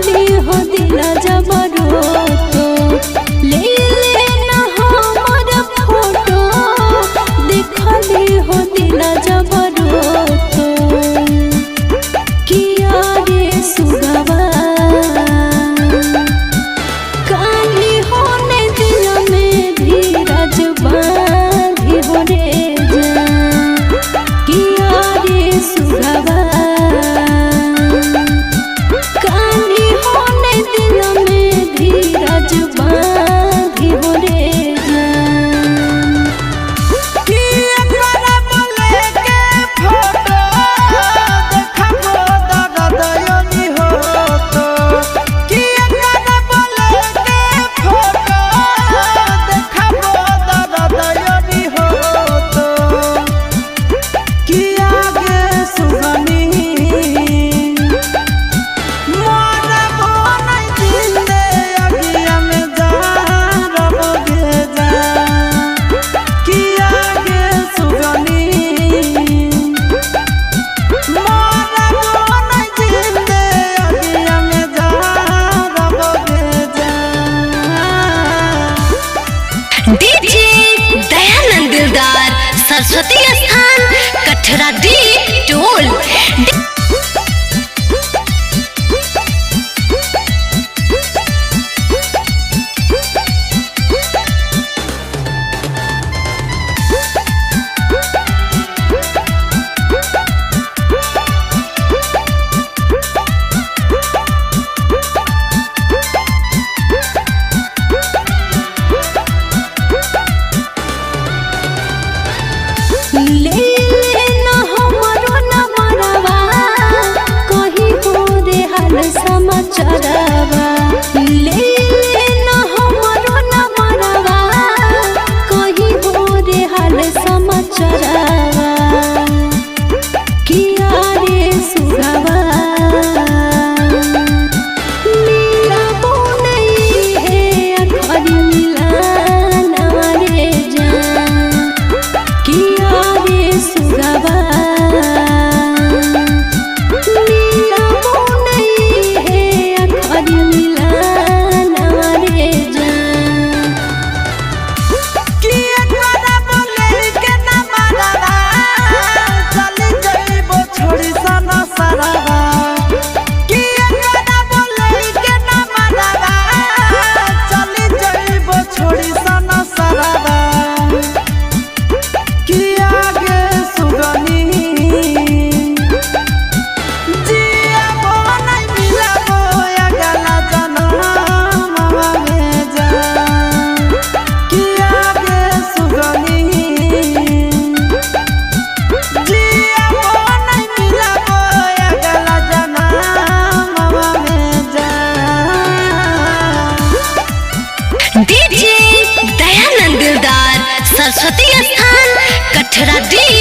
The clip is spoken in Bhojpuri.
देखली हो दिला जबरो तो ले लेना हमर फोटो देखली हो दिला जबरो तो किया रे सुगवा काली होने दिल में धीरज बांधी हो रे जा किया रे सुगवा काली होने दिल में धीरज बांधी हो रे जा सरस्वती स्थान कठरा डी टोल समाचारवा ले लेना हमरो नंबरवा कहीं हो रे हाल समाचारवा किया रे सुगवा मिलाबो नहीं है अखरी मिलाना रे जा किया रे सुगवा सरस्वती स्थान कठरा डी